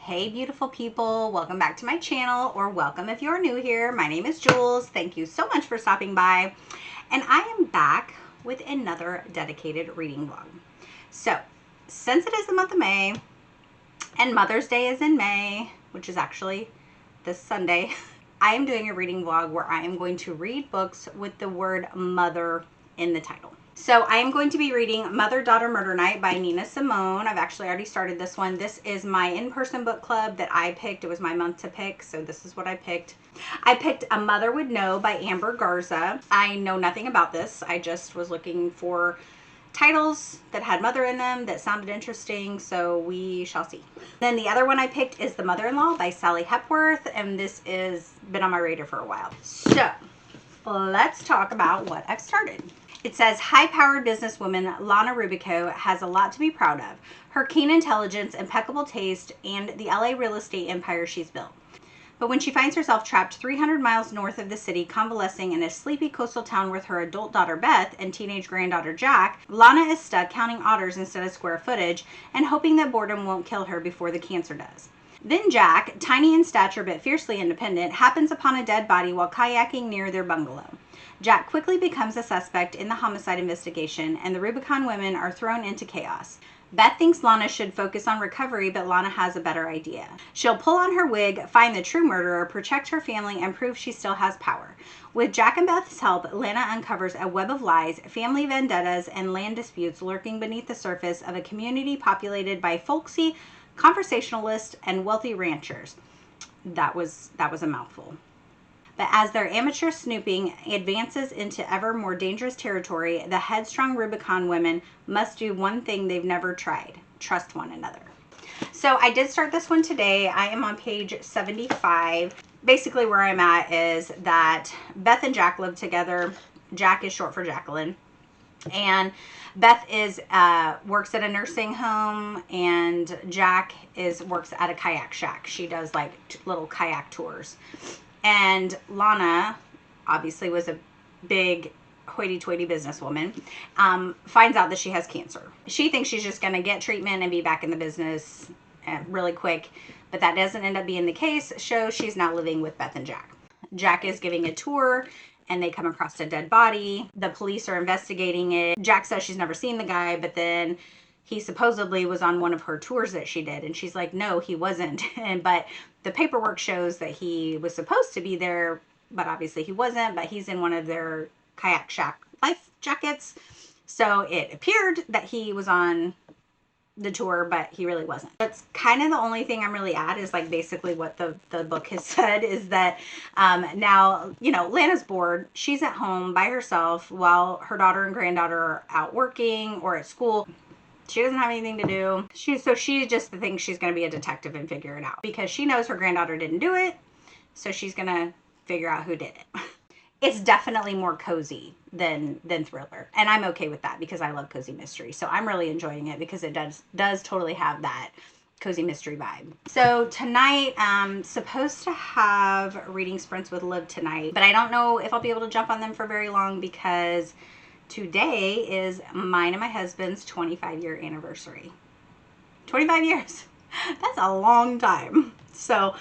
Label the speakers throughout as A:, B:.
A: Hey beautiful people, welcome back to my channel, or welcome if you're new here. My name is Jules. Thank you so much for stopping by. And I am back with another dedicated reading vlog. So, since it is the month of May, and Mother's Day is in May, which is actually this Sunday, I am doing a reading vlog where I am going to read books with the word mother in the title. So I am going to be reading Mother, Daughter, Murder Night by Nina Simone. I've actually already started this one. This is my in-person book club that I picked. It was my month to pick, so this is what I picked. I picked A Mother Would Know by Amber Garza. I know nothing about this. I just was looking for titles that had mother in them that sounded interesting, so we shall see. Then the other one I picked is The Mother-in-Law by Sally Hepworth, and this is been on my radar for a while. So let's talk about what I've started. It says, high-powered businesswoman Lana Rubico has a lot to be proud of. Her keen intelligence, impeccable taste, and the LA real estate empire she's built. But when she finds herself trapped 300 miles north of the city, convalescing in a sleepy coastal town with her adult daughter Beth and teenage granddaughter Jack, Lana is stuck counting otters instead of square footage and hoping that boredom won't kill her before the cancer does. Then Jack, tiny in stature but fiercely independent, happens upon a dead body while kayaking near their bungalow. Jack quickly becomes a suspect in the homicide investigation, and the Rubicon women are thrown into chaos. Beth thinks Lana should focus on recovery, but Lana has a better idea. She'll pull on her wig, find the true murderer, protect her family, and prove she still has power. With Jack and Beth's help, Lana uncovers a web of lies, family vendettas, and land disputes lurking beneath the surface of a community populated by folksy, conversationalists, and wealthy ranchers. That was a mouthful. But as their amateur snooping advances into ever more dangerous territory, the headstrong Rubicon women must do one thing they've never tried: trust one another. So I did start this one today. I am on page 75. Basically where I'm at is that Beth and Jack live together. Jack is short for Jacqueline. And Beth is works at a nursing home, and Jack works at a kayak shack. She does like little kayak tours. And Lana, obviously was a big hoity-toity businesswoman, finds out that she has cancer. She thinks she's just going to get treatment and be back in the business really quick, but that doesn't end up being the case. So she's now living with Beth and Jack. Jack is giving a tour, and they come across a dead body. The police are investigating it. Jack says she's never seen the guy, but then he supposedly was on one of her tours that she did. And she's like, no, he wasn't. But the paperwork shows that he was supposed to be there, but obviously he wasn't. But he's in one of their kayak shack life jackets. So it appeared that he was on the tour, but he really wasn't. That's kind of the only thing I'm really at, is like basically what the book has said, is that now, you know, Lana's bored. She's at home by herself while her daughter and granddaughter are out working or at school. She doesn't have anything to do. She just thinks she's going to be a detective and figure it out, because she knows her granddaughter didn't do it. So she's going to figure out who did it. It's definitely more cozy than thriller. And I'm okay with that because I love cozy mystery. So I'm really enjoying it because it does totally have that cozy mystery vibe. So tonight, I'm supposed to have reading sprints with Liv tonight, but I don't know if I'll be able to jump on them for very long because today is mine and my husband's 25-year anniversary. 25 years. That's a long time. So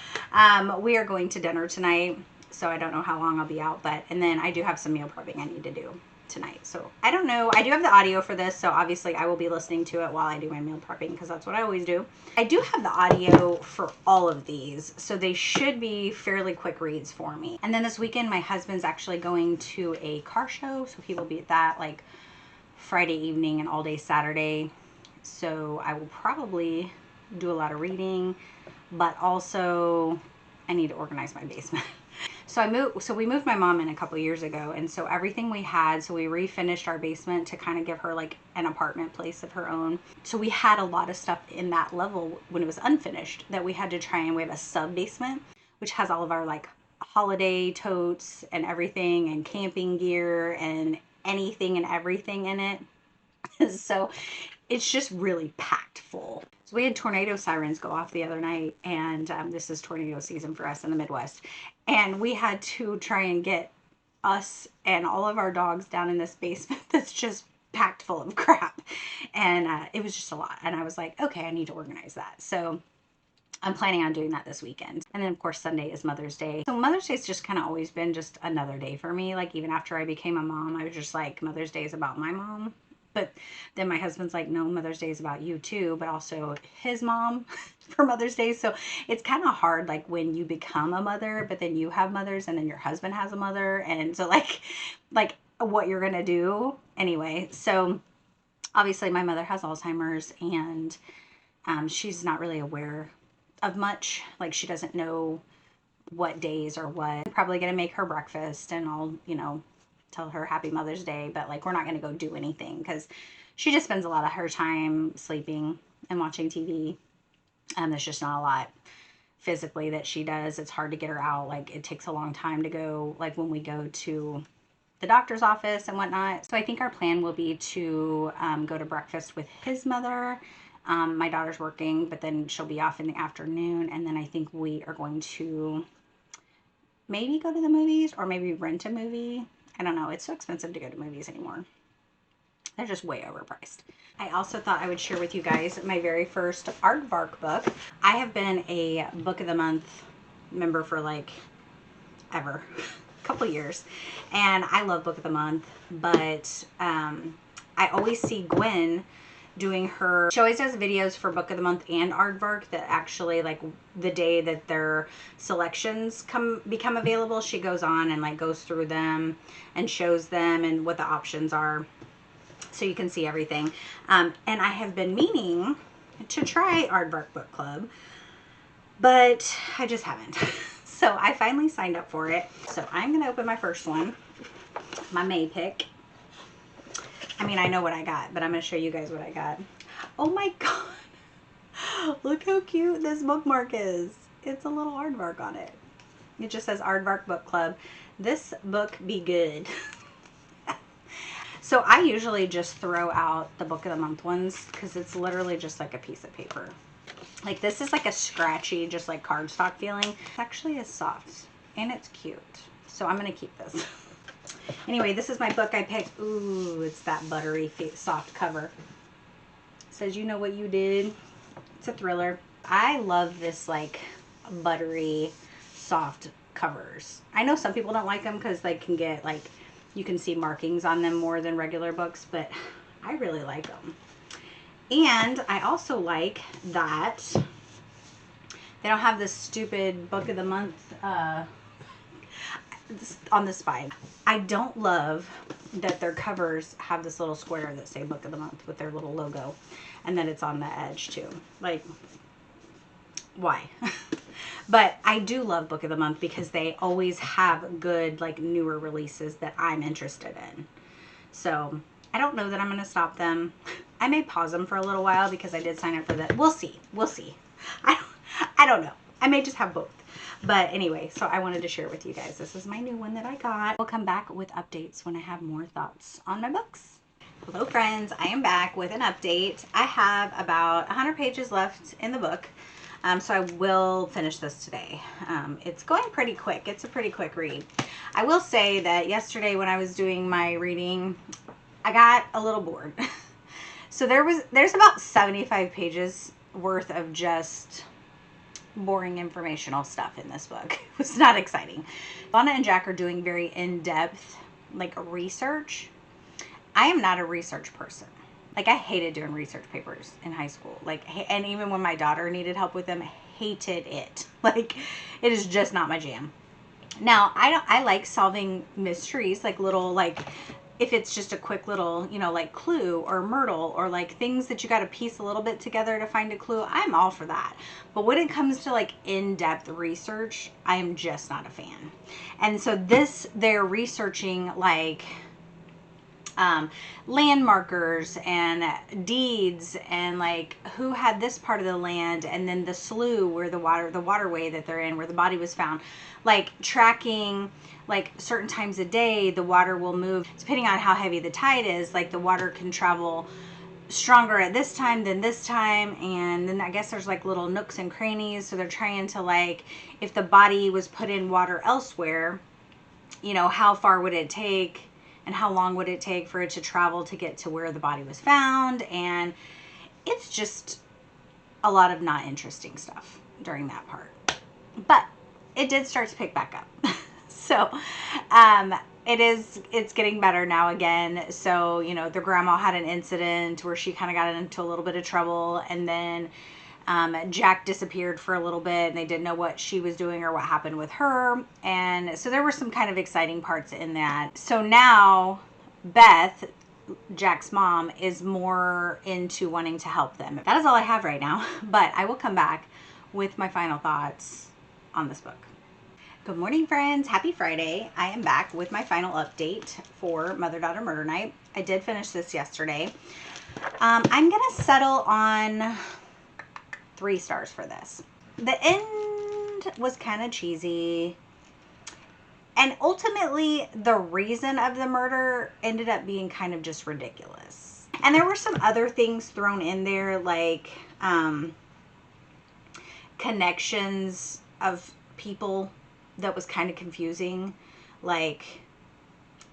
A: we are going to dinner tonight. So I don't know how long I'll be out, and then I do have some meal prepping I need to do tonight. So I don't know. I do have the audio for this, so obviously I will be listening to it while I do my meal prepping, because that's what I always do. I do have the audio for all of these, so they should be fairly quick reads for me. And then this weekend, my husband's actually going to a car show, so he will be at that like Friday evening and all day Saturday. So I will probably do a lot of reading, but also I need to organize my basement. So we moved my mom in a couple years ago, and so everything we had, so we refinished our basement to kind of give her like an apartment place of her own. So we had a lot of stuff in that level when it was unfinished that we had to try, and we have a sub basement which has all of our like holiday totes and everything, and camping gear and anything and everything in it. So it's just really packed full. So we had tornado sirens go off the other night, and this is tornado season for us in the Midwest. And we had to try and get us and all of our dogs down in this basement that's just packed full of crap. And it was just a lot. And I was like, okay, I need to organize that. So I'm planning on doing that this weekend. And then of course Sunday is Mother's Day. So Mother's Day's just kind of always been just another day for me. Like even after I became a mom, I was just like, Mother's Day is about my mom. But then my husband's like, no, Mother's Day is about you too, but also his mom for Mother's Day. So it's kind of hard, like when you become a mother, but then you have mothers and then your husband has a mother. And so like what you're going to do anyway. So obviously my mother has Alzheimer's and she's not really aware of much. Like she doesn't know what days or what. I'm probably going to make her breakfast and I'll, tell her happy Mother's Day, but like we're not going to go do anything because she just spends a lot of her time sleeping and watching TV. There's just not a lot physically that she does. It's hard to get her out. Like it takes a long time to go, like when we go to the doctor's office and whatnot. So I think our plan will be to go to breakfast with his mother. My daughter's working, but then she'll be off in the afternoon. And then I think we are going to maybe go to the movies or maybe rent a movie. I don't know. It's so expensive to go to movies anymore. They're just way overpriced. I also thought I would share with you guys my very first Aardvark book. I have been a Book of the Month member for like ever. Couple years, and I love Book of the Month, but I always see Gwen doing she always does videos for Book of the Month and Aardvark that actually, like the day that their selections become available, she goes on and like goes through them and shows them and what the options are so you can see everything. And I have been meaning to try Aardvark Book Club, but I just haven't. So I finally signed up for it. So I'm going to open my first one, my May pick. I mean, I know what I got, but I'm going to show you guys what I got. Oh my God. Look how cute this bookmark is. It's a little aardvark on it. It just says Aardvark Book Club. This book be good. So I usually just throw out the Book of the Month ones because it's literally just like a piece of paper. Like this is like a scratchy, just like cardstock feeling. It actually is soft and it's cute. So I'm going to keep this. Anyway, this is my book I picked. Ooh, it's that buttery soft cover. It says, You Know What You Did. It's a thriller. I love this like buttery soft covers. I know some people don't like them because they can get like, you can see markings on them more than regular books, but I really like them. And I also like that they don't have this stupid Book of the Month on the spine. I don't love that their covers have this little square that say Book of the Month with their little logo. And then it's on the edge too. Like, why? But I do love Book of the Month because they always have good, like, newer releases that I'm interested in. So I don't know that I'm going to stop them. I may pause them for a little while because I did sign up for that. We'll see. We'll see. I don't know. I may just have both. But anyway, so I wanted to share with you guys. This is my new one that I got. We'll come back with updates when I have more thoughts on my books. Hello friends, I am back with an update. I have about 100 pages left in the book. So I will finish this today. It's going pretty quick. It's a pretty quick read. I will say that yesterday when I was doing my reading, I got a little bored. So there's about 75 pages worth of just boring informational stuff in this book. It was not exciting. Lana and Jack are doing very in-depth like research. I am not a research person. Like I hated doing research papers in high school. Like, and even when my daughter needed help with them, hated it. Like it is just not my jam. Now, I like solving mysteries, like little, like, if it's just a quick little, like Clue or Myrtle or like things that you got to piece a little bit together to find a clue, I'm all for that. But when it comes to like in-depth research, I am just not a fan. And so they're researching like land markers and deeds and like who had this part of the land and then the slough where the waterway that they're in where the body was found, like tracking like certain times a day the water will move depending on how heavy the tide is. Like the water can travel stronger at this time than this time, and then I guess there's like little nooks and crannies, so they're trying to like, if the body was put in water elsewhere, how far would it take and how long would it take for it to travel to get to where the body was found. And it's just a lot of not interesting stuff. during that part. But it did start to pick back up. So, it's getting better now again. So, you know, the grandma had an incident where she kind of got into a little bit of trouble, and then Jack disappeared for a little bit, and they didn't know what she was doing or what happened with her. And so there were some kind of exciting parts in that. So now Beth, Jack's mom, is more into wanting to help them. That is all I have right now, but I will come back with my final thoughts on this book. Good morning, friends. Happy Friday. I am back with my final update for Mother-Daughter Murder Night. I did finish this yesterday. I'm going to settle on 3 stars for this. The end was kind of cheesy. And ultimately, the reason of the murder ended up being kind of just ridiculous. And there were some other things thrown in there, like connections of people that was kind of confusing. Like,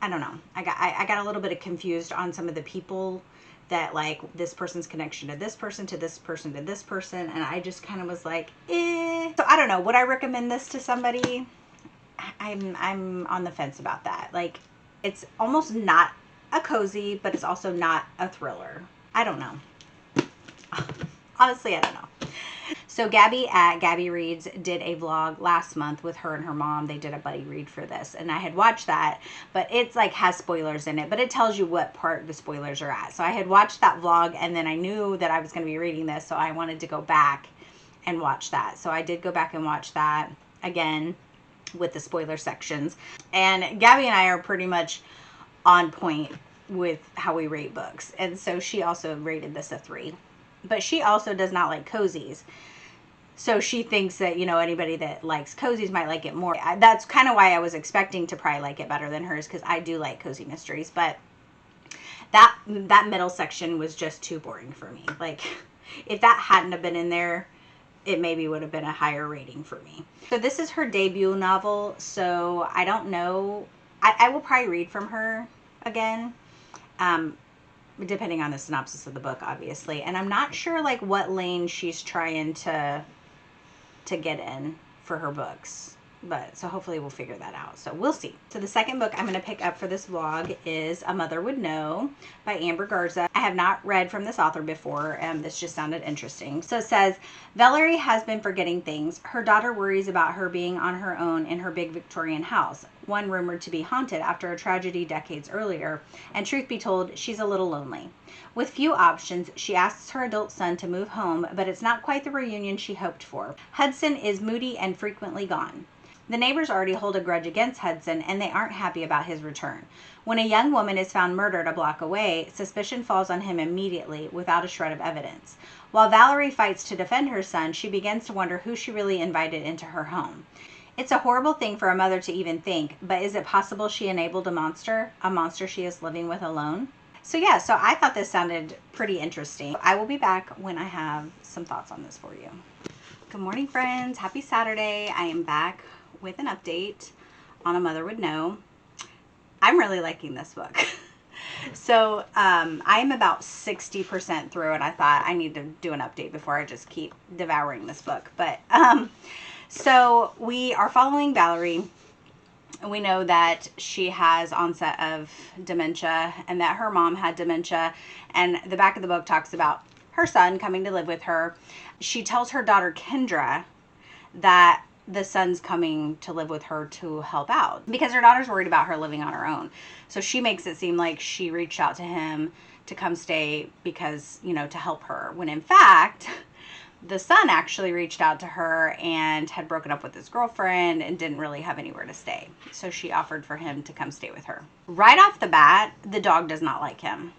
A: I don't know. I got a little bit confused on some of the people that, like, this person's connection to this person, to this person, to this person. And I just kind of was like, eh. So I don't know. Would I recommend this to somebody? I'm on the fence about that. Like, it's almost not a cozy, but it's also not a thriller. I don't know. Honestly, I don't know. So Gabby at Gabby Reads did a vlog last month with her and her mom. They did a buddy read for this, and I had watched that, but it's like has spoilers in it, but it tells you what part the spoilers are at. So I had watched that vlog, and then I knew that I was going to be reading this, so I wanted to go back and watch that. So I did go back and watch that again with the spoiler sections. And Gabby and I are pretty much on point with how we rate books. And so she also rated this a 3. But she also does not like cozies. So she thinks that, you know, anybody that likes cozies might like it more. That's kind of why I was expecting to probably like it better than hers, because I do like cozy mysteries. But that middle section was just too boring for me. Like, if that hadn't have been in there, it maybe would have been a higher rating for me. So this is her debut novel, so I don't know. I will probably read from her again, depending on the synopsis of the book, obviously. And I'm not sure, like, what lane she's trying to get in for her books. But so hopefully we'll figure that out. So we'll see. So the second book I'm going to pick up for this vlog is A Mother Would Know by Amber Garza. I have not read from this author before, and this just sounded interesting. So it says, Valerie has been forgetting things. Her daughter worries about her being on her own in her big Victorian house, one rumored to be haunted after a tragedy decades earlier. And truth be told, she's a little lonely. With few options, she asks her adult son to move home, but it's not quite the reunion she hoped for. Hudson is moody and frequently gone. The neighbors already hold a grudge against Hudson, and they aren't happy about his return. When a young woman is found murdered a block away, suspicion falls on him immediately, without a shred of evidence. While Valerie fights to defend her son, she begins to wonder who she really invited into her home. It's a horrible thing for a mother to even think, but is it possible she enabled a monster she is living with alone? So yeah, so I thought this sounded pretty interesting. I will be back when I have some thoughts on this for you. Good morning, friends. Happy Saturday. I am back with an update on A Mother Would Know. I'm really liking this book. So I am about 60% through, and I thought I need to do an update before I just keep devouring this book. But so we are following Valerie. We know that she has onset of dementia and that her mom had dementia, and the back of the book talks about her son coming to live with her. She tells her daughter Kendra that the son's coming to live with her to help out because her daughter's worried about her living on her own. So she makes it seem like she reached out to him to come stay because, you know, to help her, when in fact the son actually reached out to her and had broken up with his girlfriend and didn't really have anywhere to stay. So she offered for him to come stay with her. Right off the bat, the dog does not like him.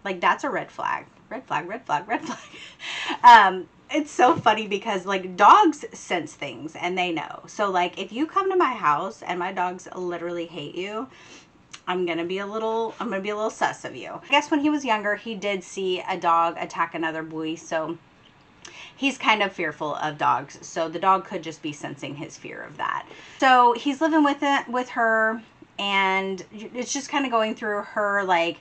A: Like, that's a red flag. Red flag, red flag, red flag. It's so funny because, like, dogs sense things and they know. So, like, if you come to my house and my dogs literally hate you, I'm gonna be a little sus of you. I guess when he was younger, he did see a dog attack another boy, so he's kind of fearful of dogs. So the dog could just be sensing his fear of that. So he's living with her, and it's just kind of going through her, like,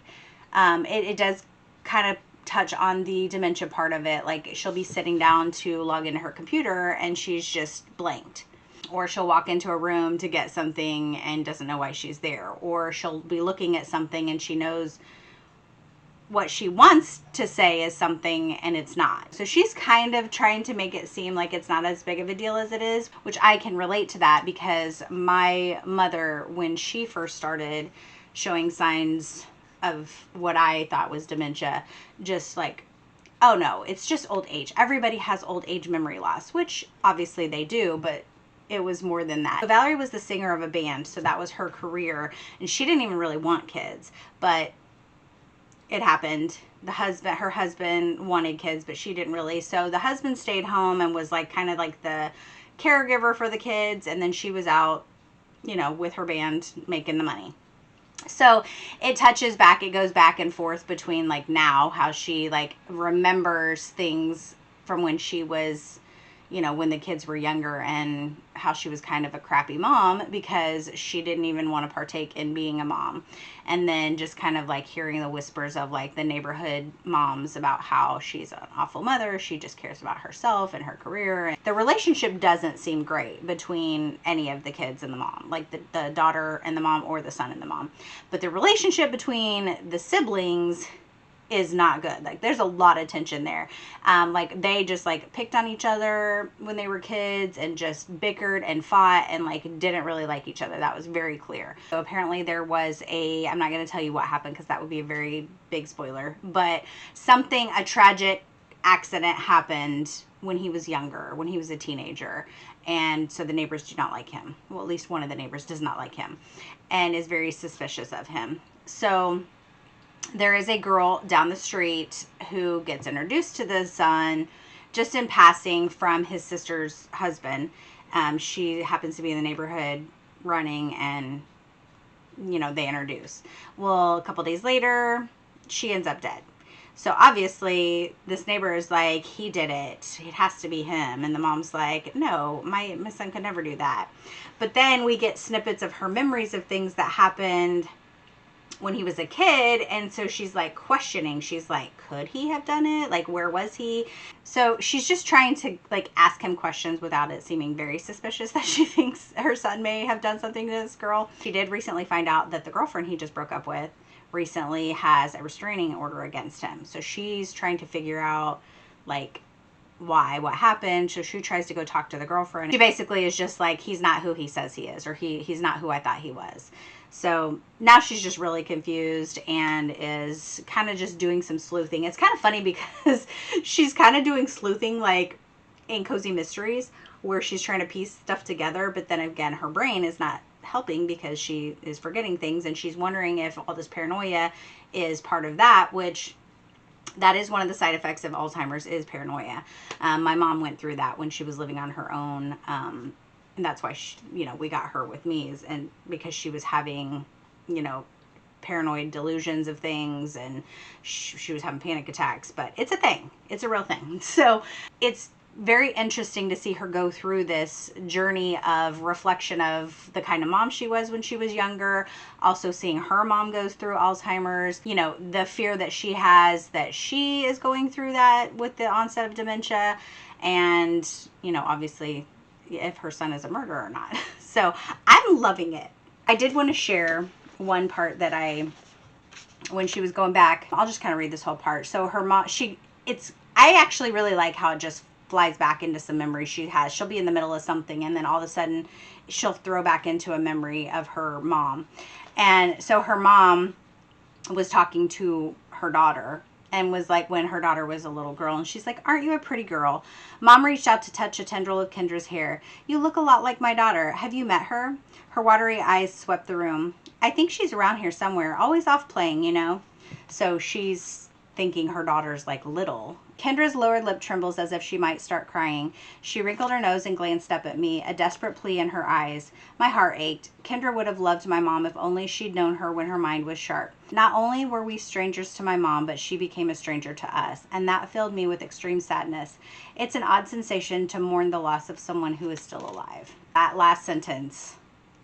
A: it does kind of touch on the dementia part of it. Like, she'll be sitting down to log into her computer and she's just blanked. Or she'll walk into a room to get something and doesn't know why she's there. Or she'll be looking at something and she knows what she wants to say is something and it's not. So she's kind of trying to make it seem like it's not as big of a deal as it is, which I can relate to that because my mother, when she first started showing signs of what I thought was dementia, just like, oh no, it's just old age. Everybody has old age memory loss, which obviously they do, but it was more than that. So Valerie was the singer of a band, so that was her career, and she didn't even really want kids, but it happened. Her husband wanted kids, but she didn't really. So the husband stayed home and was like kind of like the caregiver for the kids, and then she was out, with her band making the money. So it touches back, it goes back and forth between like now, how she like remembers things from when she was, when the kids were younger, and how she was kind of a crappy mom because she didn't even want to partake in being a mom. And then just kind of like hearing the whispers of like the neighborhood moms about how she's an awful mother. She just cares about herself and her career. And the relationship doesn't seem great between any of the kids and the mom, like the daughter and the mom or the son and the mom. But the relationship between the siblings is not good. Like, there's a lot of tension there. Like, they just like picked on each other when they were kids and just bickered and fought and like didn't really like each other. That was very clear. So apparently there was I'm not going to tell you what happened because that would be a very big spoiler, but a tragic accident happened when he was younger, when he was a teenager. And so the neighbors do not like him. Well, at least one of the neighbors does not like him and is very suspicious of him. So there is a girl down the street who gets introduced to the son just in passing from his sister's husband. She happens to be in the neighborhood running, and, they introduce. Well, a couple days later, she ends up dead. So obviously this neighbor is like, he did it. It has to be him. And the mom's like, no, my son could never do that. But then we get snippets of her memories of things that happened when he was a kid, and so she's like questioning. She's like, could he have done it? Like, where was he? So she's just trying to like ask him questions without it seeming very suspicious that she thinks her son may have done something to this girl. She did recently find out that the girlfriend he just broke up with recently has a restraining order against him. So she's trying to figure out like what happened. So she tries to go talk to the girlfriend. She basically is just like, he's not who he says he is, or he's not who I thought he was. So now she's just really confused and is kind of just doing some sleuthing. It's kind of funny because she's kind of doing sleuthing like in Cozy Mysteries, where she's trying to piece stuff together, but then again her brain is not helping because she is forgetting things, and she's wondering if all this paranoia is part of that, which that is one of the side effects of Alzheimer's, is paranoia. My mom went through that when she was living on her own. And that's why, we got her with me, and because she was having, paranoid delusions of things, and she was having panic attacks. But it's a thing. It's a real thing. So it's very interesting to see her go through this journey of reflection of the kind of mom she was when she was younger. Also seeing her mom goes through Alzheimer's, the fear that she has that she is going through that with the onset of dementia. And, obviously if her son is a murderer or not. So I'm loving it. I did want to share one part that when she was going back, I'll just kind of read this whole part. So her mom, I actually really like how it just flies back into some memories she has. She'll be in the middle of something, and then all of a sudden she'll throw back into a memory of her mom. And so her mom was talking to her daughter, and was like, when her daughter was a little girl, and she's like, aren't you a pretty girl? Mom reached out to touch a tendril of Kendra's hair. You look a lot like my daughter. Have you met her? Her watery eyes swept the room. I think she's around here somewhere, always off playing, So she's thinking her daughter's like little. Kendra's lower lip trembles as if she might start crying. She wrinkled her nose and glanced up at me, a desperate plea in her eyes. My heart ached. Kendra would have loved my mom if only she'd known her when her mind was sharp. Not only were we strangers to my mom, but she became a stranger to us, and that filled me with extreme sadness. It's an odd sensation to mourn the loss of someone who is still alive. That last sentence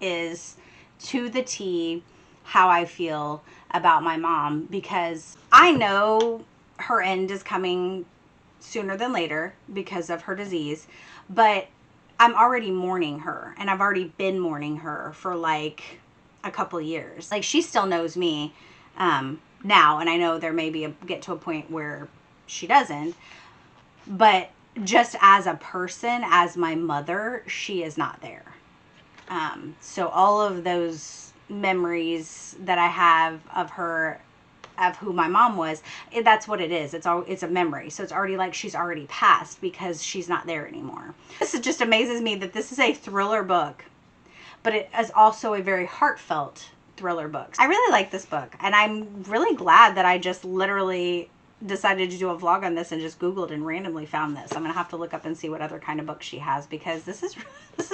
A: is to the T how I feel about my mom, because I know her end is coming sooner than later because of her disease, but I'm already mourning her, and I've already been mourning her for like a couple years. Like, she still knows me now, and I know there may be get to a point where she doesn't, but just as a person, as my mother, she is not there. So all of those memories that I have of her, of who my mom was, that's what it is. It's a memory. So it's already like she's already passed because she's not there anymore. This just amazes me that this is a thriller book, but it is also a very heartfelt thriller book. I really like this book, and I'm really glad that I just literally decided to do a vlog on this and just Googled and randomly found this. I'm gonna have to look up and see what other kind of books she has, because this is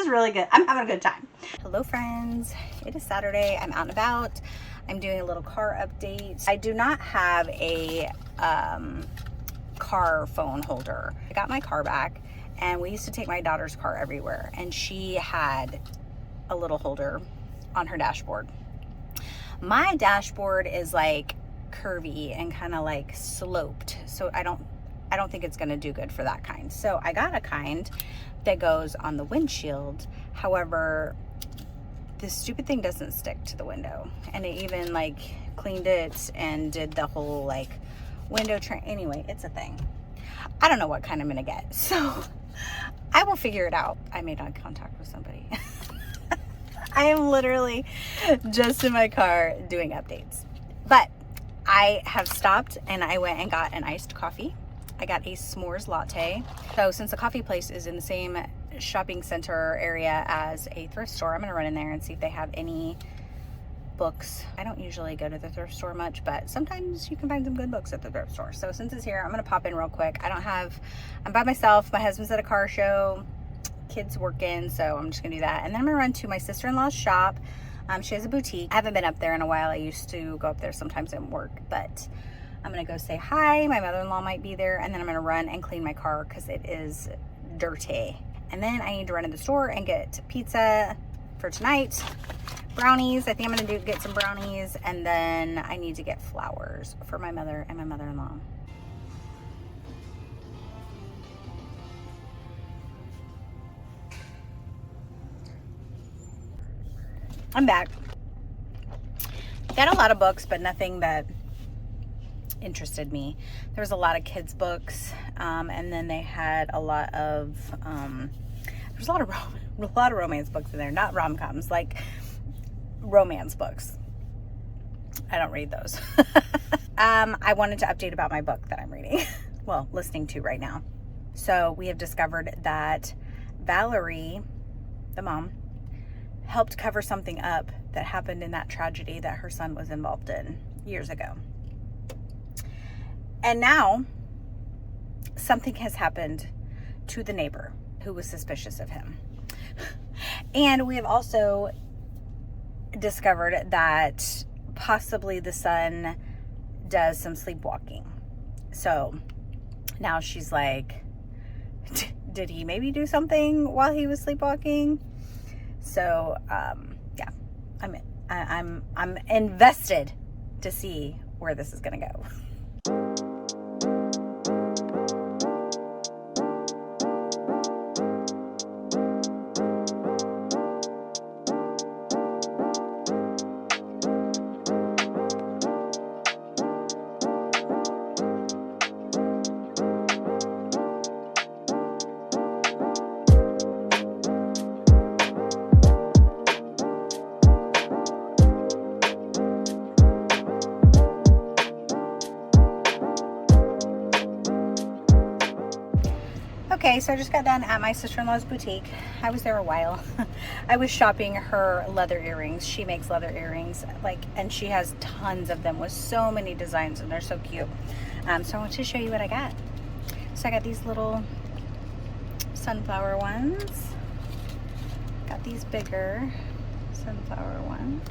A: really good. I'm having a good time. Hello friends, it is Saturday. I'm out and about. I'm doing a little car update. I do not have a car phone holder. I got my car back, and we used to take my daughter's car everywhere, and she had a little holder on her dashboard. My dashboard is like curvy and kind of like sloped, so I don't think it's going to do good for that kind. So I got a kind that goes on the windshield. However, this stupid thing doesn't stick to the window, and it even like cleaned it and did the whole like window trim. Anyway, it's a thing. I don't know what kind I'm gonna get, so I will figure it out. I made eye contact with somebody. I am literally just in my car doing updates, but I have stopped and I went and got an iced coffee. I got a s'mores latte. So since the coffee place is in the same shopping center area as a thrift store, I'm gonna run in there and see if they have any books. I don't usually go to the thrift store much, but sometimes you can find some good books at the thrift store. So since it's here, I'm gonna pop in real quick. I'm by myself. My husband's at a car show, kids working, so I'm just gonna do that. And then I'm gonna run to my sister-in-law's shop. She has a boutique. I haven't been up there in a while. I used to go up there sometimes at work, but I'm gonna go say hi. My mother-in-law might be there, and then I'm gonna run and clean my car because it is dirty. And then I need to run to the store and get pizza for tonight, brownies. I think I'm gonna get some brownies, and then I need to get flowers for my mother and my mother-in-law. I'm back. Got a lot of books, but nothing that interested me. There was a lot of kids books, and then they had a lot of there's a lot of romance books in there. Not rom-coms, like romance books. I don't read those. I wanted to update about my book that I'm reading. Well, listening to right now. So we have discovered that Valerie, the mom, helped cover something up that happened in that tragedy that her son was involved in years ago. And now something has happened to the neighbor who was suspicious of him. And we have also discovered that possibly the son does some sleepwalking. So now she's like, did he maybe do something while he was sleepwalking? So yeah, I'm invested to see where this is gonna go. Okay, so I just got done at my sister-in-law's boutique. I was there a while. I was shopping her leather earrings. She makes leather earrings, and she has tons of them with so many designs, and they're so cute. So I want to show you what I got. So I got these little sunflower ones. Got these bigger sunflower ones.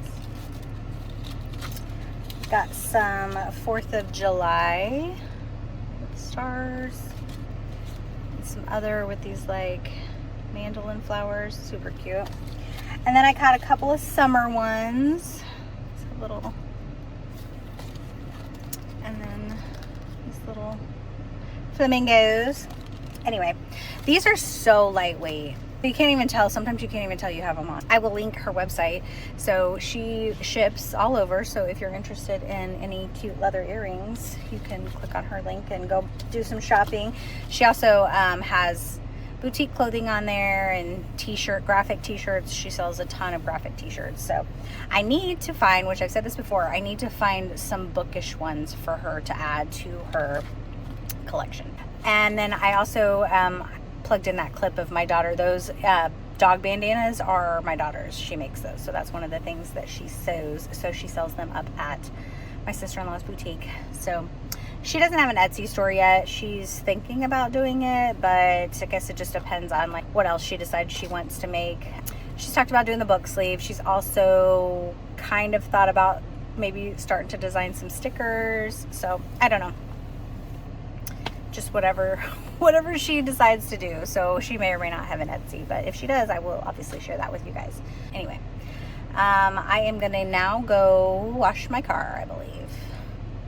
A: Got some 4th of July with stars. Some other with these like mandolin flowers, super cute. And then I got a couple of summer ones. It's a little, and then these little flamingos. Anyway, these are so lightweight. You can't even tell. Sometimes you can't even tell you have them on. I will link her website. So she ships all over. So if you're interested in any cute leather earrings, you can click on her link and go do some shopping. She also has boutique clothing on there and graphic t-shirts. She sells a ton of graphic t-shirts. So I need to find, which I've said this before, I need to find some bookish ones for her to add to her collection. And then I also plugged in that clip of my daughter. Those dog bandanas are my daughter's. She makes those. So that's one of the things that she sews. So she sells them up at my sister-in-law's boutique. So she doesn't have an Etsy store yet. She's thinking about doing it, but I guess it just depends on like what else she decides she wants to make. She's talked about doing the book sleeve. She's also kind of thought about maybe starting to design some stickers. So I don't know. Just whatever she decides to do. So she may or may not have an Etsy, but if she does, I will obviously share that with you guys. Anyway, I am gonna now go wash my car, I believe.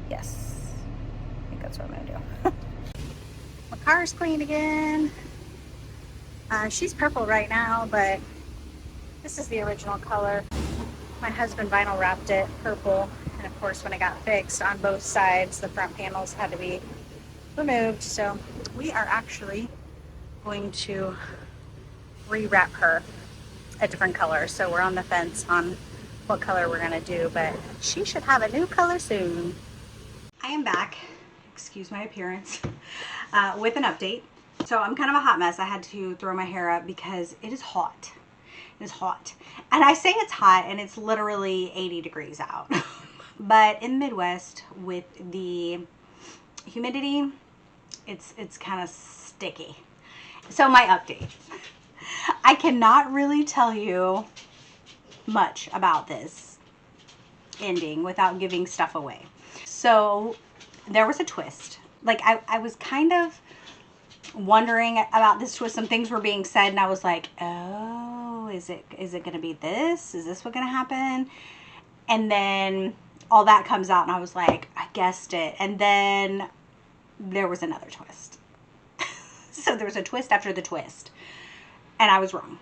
A: Yes, I think that's what I'm gonna do. My car is clean again. She's purple right now, but this is the original color. My husband vinyl wrapped it purple, and of course when it got fixed on both sides, the front panels had to be removed. So we are actually going to rewrap her a different color. So we're on the fence on what color we're gonna do, but she should have a new color soon. I am back, excuse my appearance, with an update. So I'm kind of a hot mess. I had to throw my hair up because it is hot. It is hot. And I say it's hot and it's literally 80 degrees out. But in the Midwest with the humidity, it's kind of sticky. So my update. I cannot really tell you much about this ending without giving stuff away. So there was a twist. Like I was kind of wondering about this twist. Some things were being said and I was like, oh, is it going to be this? Is this what's going to happen? And then all that comes out and I was like, I guessed it. And then there was another twist. So there was a twist after the twist. And I was wrong.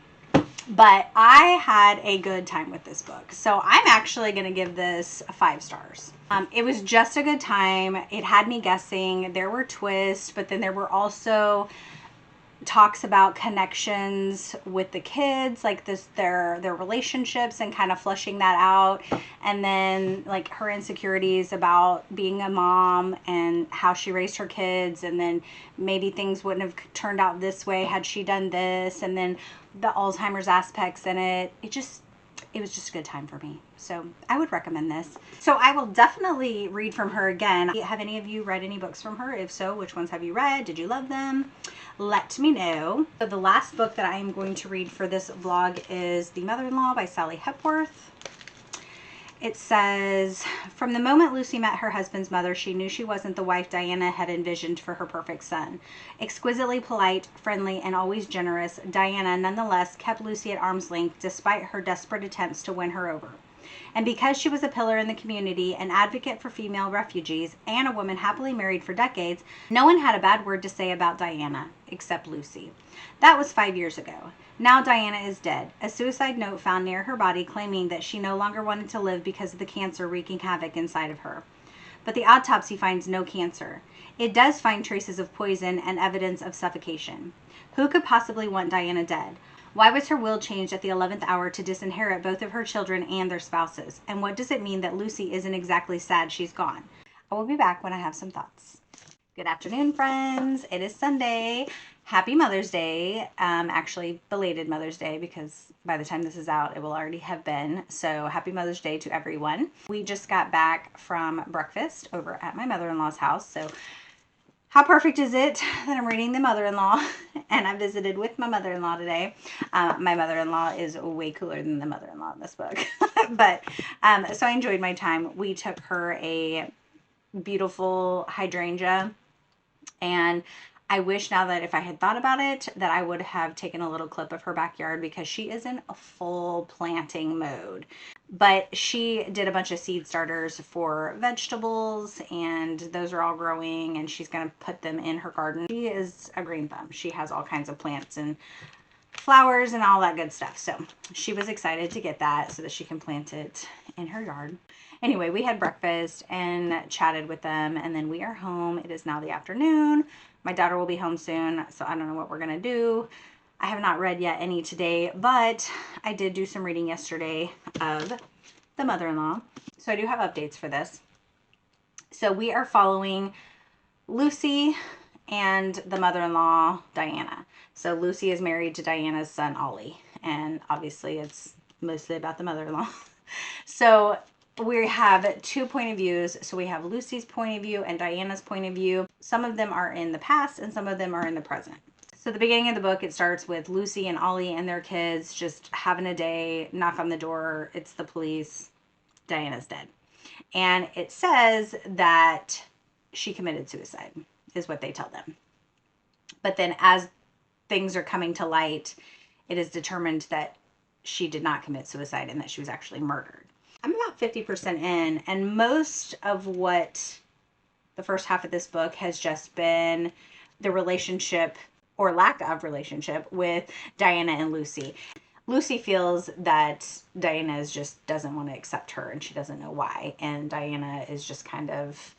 A: But I had a good time with this book. So I'm actually going to give this 5 stars. It was just a good time. It had me guessing. There were twists, but then there were also talks about connections with the kids, like their relationships and kind of fleshing that out, and then like her insecurities about being a mom and how she raised her kids, and then maybe things wouldn't have turned out this way had she done this, and then the Alzheimer's aspects in it. It was just a good time for me. So I would recommend this. So I will definitely read from her again. Have any of you read any books from her? If so, which ones have you read? Did you love them? Let me know. So the last book that I am going to read for this vlog is The Mother-in-Law by Sally Hepworth. It says, from the moment Lucy met her husband's mother, she knew she wasn't the wife Diana had envisioned for her perfect son. Exquisitely polite, friendly, and always generous, Diana nonetheless kept Lucy at arm's length despite her desperate attempts to win her over. And because she was a pillar in the community, an advocate for female refugees, and a woman happily married for decades, no one had a bad word to say about Diana, except Lucy. That was 5 years ago. Now Diana is dead. A suicide note found near her body claiming that she no longer wanted to live because of the cancer wreaking havoc inside of her. But the autopsy finds no cancer. It does find traces of poison and evidence of suffocation. Who could possibly want Diana dead? Why was her will changed at the 11th hour to disinherit both of her children and their spouses? And what does it mean that Lucy isn't exactly sad she's gone? I will be back when I have some thoughts. Good afternoon, friends. It is Sunday. Happy Mother's Day. Actually, belated Mother's Day, because by the time this is out, it will already have been. So happy Mother's Day to everyone. We just got back from breakfast over at my mother-in-law's house. So how perfect is it that I'm reading The Mother-in-Law? And I visited with my mother-in-law today. My mother-in-law is way cooler than the mother-in-law in this book. But so I enjoyed my time. We took her a beautiful hydrangea, and I wish now that if I had thought about it, that I would have taken a little clip of her backyard because she is in a full planting mode. But she did a bunch of seed starters for vegetables, and those are all growing, and she's going to put them in her garden. She is a green thumb. She has all kinds of plants and flowers and all that good stuff. So she was excited to get that so that she can plant it in her yard. Anyway, we had breakfast and chatted with them, and then we are home. It is now the afternoon. My daughter will be home soon, so I don't know what we're going to do. I have not read yet any today, but I did do some reading yesterday of The Mother-in-Law. So I do have updates for this. So we are following Lucy and the mother-in-law, Diana. So Lucy is married to Diana's son, Ollie, and obviously it's mostly about the mother-in-law. So we have two point of views. So we have Lucy's point of view and Diana's point of view. Some of them are in the past and some of them are in the present. So the beginning of the book, it starts with Lucy and Ollie and their kids just having a day, knock on the door, it's the police, Diana's dead. And it says that she committed suicide, is what they tell them. But then as things are coming to light, it is determined that she did not commit suicide and that she was actually murdered. I'm about 50% in, and most of what the first half of this book has just been the relationship or lack of relationship with Diana and Lucy. Lucy feels that Diana just doesn't want to accept her and she doesn't know why. And Diana is just kind of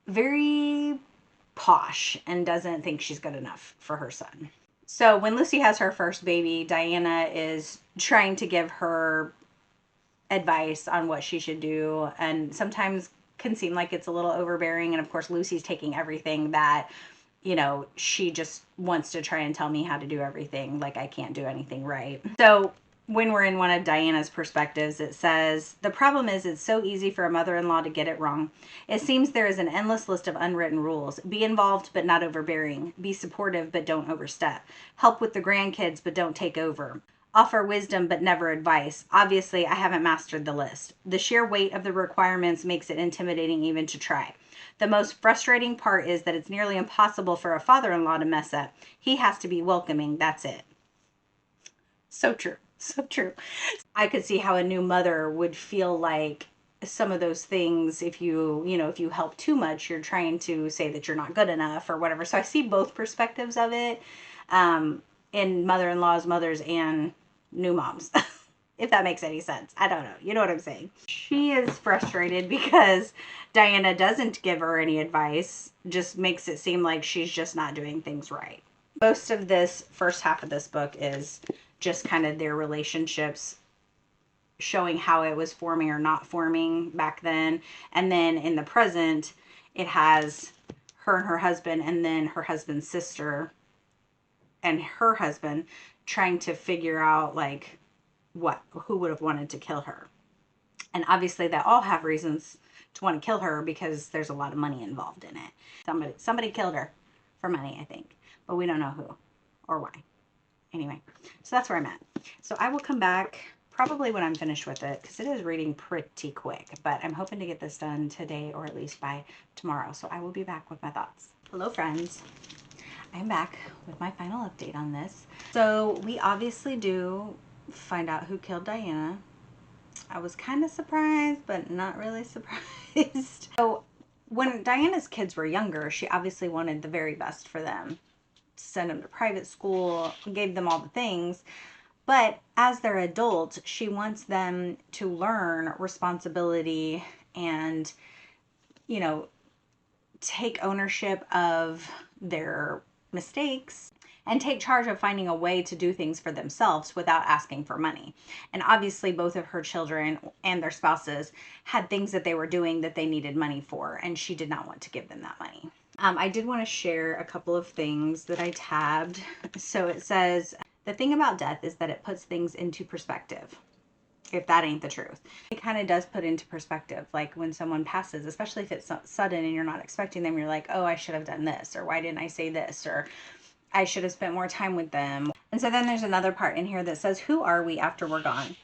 A: very posh and doesn't think she's good enough for her son. So when Lucy has her first baby, Diana is trying to give her advice on what she should do, and sometimes can seem like it's a little overbearing. And of course, Lucy's taking everything that, you know, she just wants to try and tell me how to do everything, like I can't do anything right. So when we're in one of Diana's perspectives, it says, the problem is it's so easy for a mother-in-law to get it wrong. It seems there is an endless list of unwritten rules. Be involved, but not overbearing. Be supportive, but don't overstep. Help with the grandkids, but don't take over. Offer wisdom, but never advice. Obviously, I haven't mastered the list. The sheer weight of the requirements makes it intimidating even to try. The most frustrating part is that it's nearly impossible for a father-in-law to mess up. He has to be welcoming. That's it. So true. So true. I could see how a new mother would feel like some of those things, if you help too much, you're trying to say that you're not good enough or whatever. So I see both perspectives of it in mother-in-laws, mothers, and new moms. If that makes any sense. I don't know. You know what I'm saying? She is frustrated because Diana doesn't give her any advice, just makes it seem like she's just not doing things right. Most of this first half of this book is just kind of their relationships, showing how it was forming or not forming back then. And then in the present, it has her and her husband, and then her husband's sister and her husband trying to figure out like who would have wanted to kill her. And obviously they all have reasons to want to kill her because there's a lot of money involved in it. Somebody killed her for money, I think, but we don't know who or why. Anyway, so that's where I'm at. So I will come back probably when I'm finished with it, because it is reading pretty quick, but I'm hoping to get this done today or at least by tomorrow. So I will be back with my thoughts. Hello, friends. I'm back with my final update on this. So we obviously do find out who killed Diana. I was kind of surprised, but not really surprised. So when Diana's kids were younger, she obviously wanted the very best for them. Send them to private school, gave them all the things. But as they're adults, she wants them to learn responsibility and, take ownership of their mistakes and take charge of finding a way to do things for themselves without asking for money. And obviously both of her children and their spouses had things that they were doing that they needed money for, and she did not want to give them that money. I did want to share a couple of things that I tabbed. So it says, the thing about death is that it puts things into perspective. If that ain't the truth, it kind of does put into perspective. Like when someone passes, especially if it's sudden and you're not expecting them, you're like, oh, I should have done this, or why didn't I say this, or I should have spent more time with them. And so then there's another part in here that says, who are we after we're gone?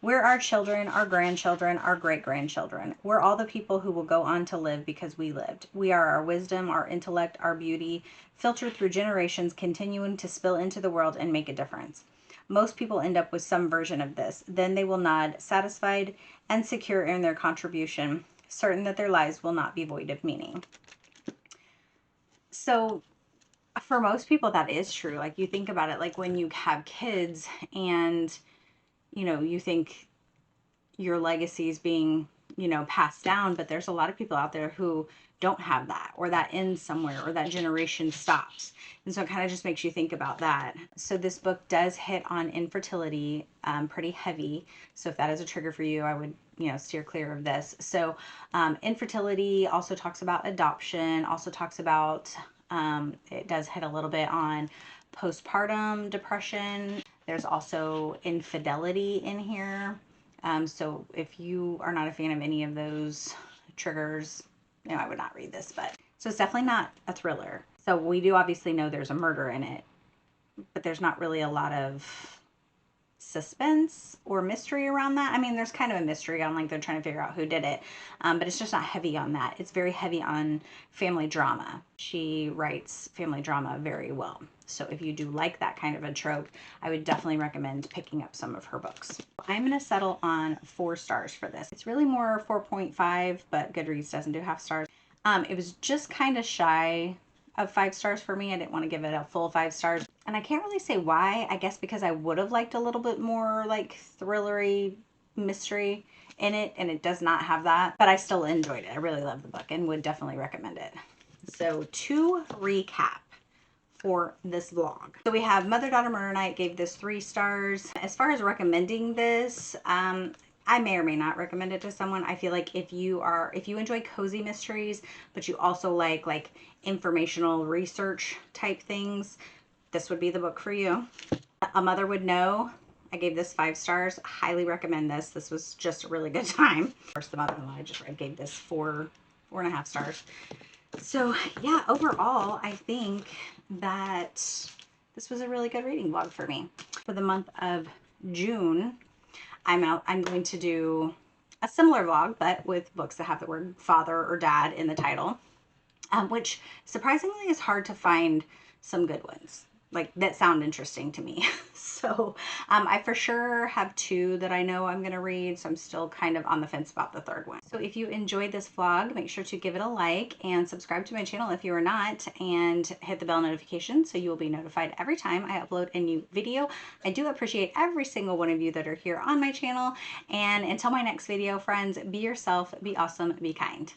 A: We're our children, our grandchildren, our great-grandchildren. We're all the people who will go on to live because we lived. We are our wisdom, our intellect, our beauty, filtered through generations, continuing to spill into the world and make a difference. Most people end up with some version of this. Then they will nod, satisfied and secure in their contribution, certain that their lives will not be void of meaning. So for most people, that is true. Like, you think about it, like when you have kids and, you know, you think your legacy is being, you know, passed down, but there's a lot of people out there who don't have that, or that ends somewhere, or that generation stops. And so it kind of just makes you think about that. So this book does hit on infertility pretty heavy. So if that is a trigger for you, I would, you know, steer clear of this. So infertility also talks about adoption, also talks about, it does hit a little bit on postpartum depression. There's also infidelity in here. So if you are not a fan of any of those triggers, you know, I would not read this, but so it's definitely not a thriller. So we do obviously know there's a murder in it, but there's not really a lot of suspense or mystery around that. I mean, there's kind of a mystery on, like, they're trying to figure out who did it, but it's just not heavy on that. It's very heavy on family drama. She writes family drama very well. So if you do like that kind of a trope, I would definitely recommend picking up some of her books. I'm going to settle on 4 stars for this. It's really more 4.5, but Goodreads doesn't do half stars. It was just kind of shy of 5 stars for me. I didn't want to give it a full 5 stars. And I can't really say why. I guess because I would have liked a little bit more like thrillery mystery in it, and it does not have that. But I still enjoyed it. I really love the book and would definitely recommend it. So to recap for this vlog. So we have Mother Daughter Murder Night, gave this 3 stars. As far as recommending this, I may or may not recommend it to someone. I feel like if you enjoy cozy mysteries, but you also like informational research type things, this would be the book for you. A Mother Would Know, I gave this 5 stars. Highly recommend this. This was just a really good time. Of course, The Mother-in-Law, I gave this 4.5 stars. So yeah, overall, I think that this was a really good reading vlog for me. For the month of June, I'm going to do a similar vlog, but with books that have the word father or dad in the title, which surprisingly is hard to find some good ones like that sound interesting to me. So I for sure have 2 that I know I'm going to read, so I'm still kind of on the fence about the 3rd one. So if you enjoyed this vlog, make sure to give it a like and subscribe to my channel if you are not, and hit the bell notification so you will be notified every time I upload a new video. I do appreciate every single one of you that are here on my channel, and until my next video, friends, be yourself, be awesome, be kind.